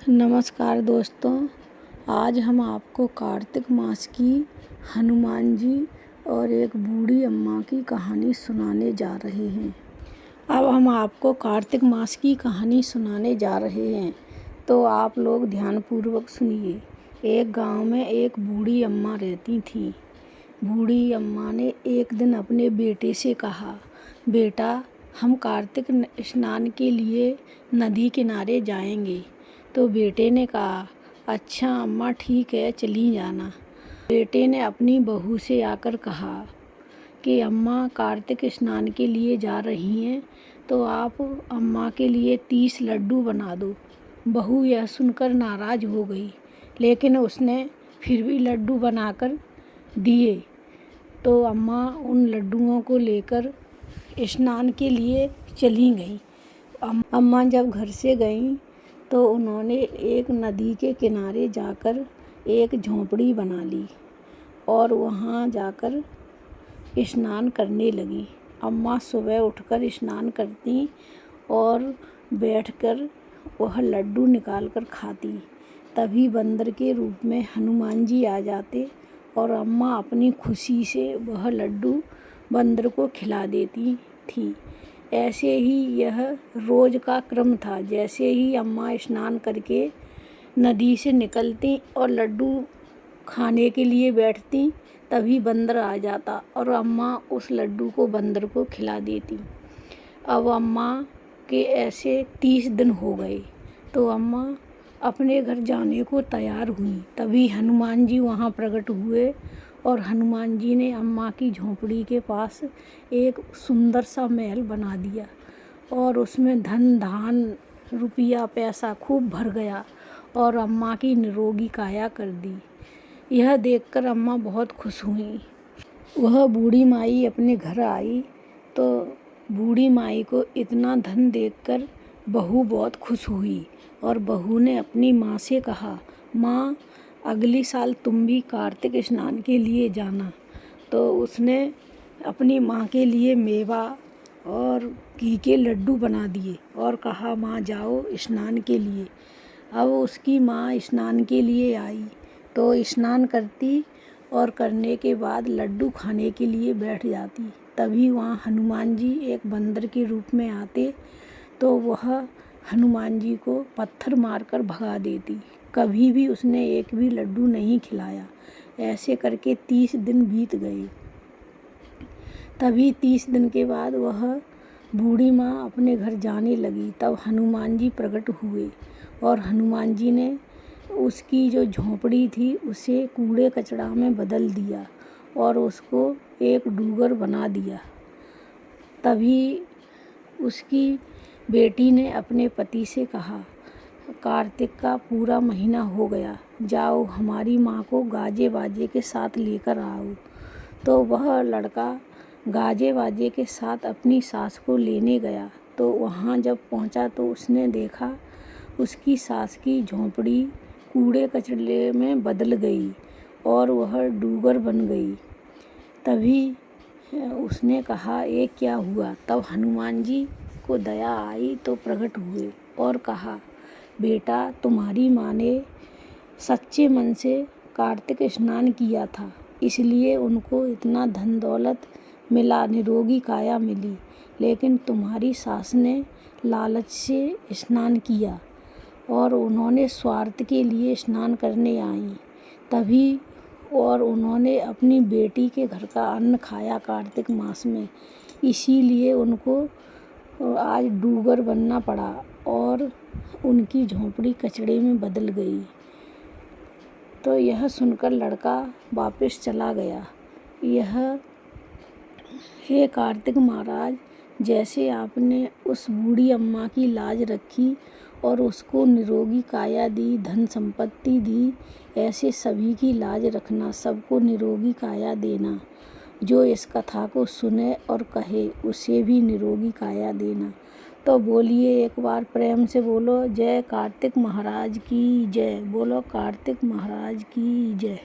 नमस्कार दोस्तों, आज हम आपको कार्तिक मास की हनुमान जी और एक बूढ़ी अम्मा की कहानी सुनाने जा रहे हैं। अब हम आपको कार्तिक मास की कहानी सुनाने जा रहे हैं, तो आप लोग ध्यानपूर्वक सुनिए। एक गांव में एक बूढ़ी अम्मा रहती थीं। बूढ़ी अम्मा ने एक दिन अपने बेटे से कहा, बेटा, हम कार्तिक स्नान के लिए नदी किनारे जाएंगे। तो बेटे ने कहा, अच्छा अम्मा, ठीक है, चली जाना। बेटे ने अपनी बहू से आकर कहा कि अम्मा कार्तिक स्नान के लिए जा रही हैं, तो आप अम्मा के लिए 30 लड्डू बना दो। बहू यह सुनकर नाराज़ हो गई, लेकिन उसने फिर भी लड्डू बनाकर दिए। तो अम्मा उन लड्डुओं को लेकर स्नान के लिए चली गईं। अम्मा जब घर से गईं तो उन्होंने एक नदी के किनारे जाकर एक झोंपड़ी बना ली और वहाँ जाकर स्नान करने लगी। अम्मा सुबह उठकर स्नान करती और बैठकर वह लड्डू निकालकर खाती। तभी बंदर के रूप में हनुमान जी आ जाते और अम्मा अपनी खुशी से वह लड्डू बंदर को खिला देती थी। ऐसे ही यह रोज का क्रम था। जैसे ही अम्मा स्नान करके नदी से निकलती और लड्डू खाने के लिए बैठती, तभी बंदर आ जाता और अम्मा उस लड्डू को बंदर को खिला देती। अब अम्मा के ऐसे 30 दिन हो गए, तो अम्मा अपने घर जाने को तैयार हुई। तभी हनुमान जी वहाँ प्रकट हुए और हनुमान जी ने अम्मा की झोंपड़ी के पास एक सुंदर सा महल बना दिया और उसमें धन धान रुपया पैसा खूब भर गया और अम्मा की निरोगी काया कर दी। यह देखकर अम्मा बहुत खुश हुई। वह बूढ़ी माई अपने घर आई तो बूढ़ी माई को इतना धन देखकर बहू बहुत खुश हुई और बहू ने अपनी माँ से कहा, माँ, अगली साल तुम भी कार्तिक स्नान के लिए जाना। तो उसने अपनी माँ के लिए मेवा और घी के लड्डू बना दिए और कहा, माँ जाओ स्नान के लिए। अब उसकी माँ स्नान के लिए आई तो स्नान करती और करने के बाद लड्डू खाने के लिए बैठ जाती। तभी वहाँ हनुमान जी एक बंदर के रूप में आते तो वह हनुमान जी को पत्थर मारकर भगा देती। कभी भी उसने एक भी लड्डू नहीं खिलाया। ऐसे करके 30 दिन बीत गए। तभी 30 दिन के बाद वह बूढ़ी माँ अपने घर जाने लगी। तब हनुमान जी प्रकट हुए और हनुमान जी ने उसकी जो झोंपड़ी थी उसे कूड़े कचरा में बदल दिया और उसको एक डूंगर बना दिया। तभी उसकी बेटी ने अपने पति से कहा, कार्तिक का पूरा महीना हो गया, जाओ हमारी माँ को गाजे बाजे के साथ लेकर आओ। तो वह लड़का गाजे बाजे के साथ अपनी सास को लेने गया। तो वहाँ जब पहुँचा तो उसने देखा उसकी सास की झोंपड़ी कूड़े कचरे में बदल गई और वह डूंगर बन गई। तभी उसने कहा, ये क्या हुआ? तब हनुमान जी को दया आई तो प्रकट हुए और कहा, बेटा, तुम्हारी माँ ने सच्चे मन से कार्तिक स्नान किया था, इसलिए उनको इतना धन दौलत मिला, निरोगी काया मिली। लेकिन तुम्हारी सास ने लालच से स्नान किया और उन्होंने स्वार्थ के लिए स्नान करने आई। तभी और उन्होंने अपनी बेटी के घर का अन्न खाया कार्तिक मास में, इसीलिए उनको आज डूंगर बनना पड़ा और उनकी झोंपड़ी कचड़े में बदल गई। तो यह सुनकर लड़का वापस चला गया। हे कार्तिक महाराज, जैसे आपने उस बूढ़ी अम्मा की लाज रखी और उसको निरोगी काया दी, धन संपत्ति दी, ऐसे सभी की लाज रखना, सबको निरोगी काया देना। जो इस कथा को सुने और कहे उसे भी निरोगी काया देना। तो बोलिए एक बार प्रेम से बोलो, जय कार्तिक महाराज की जय। बोलो कार्तिक महाराज की जय।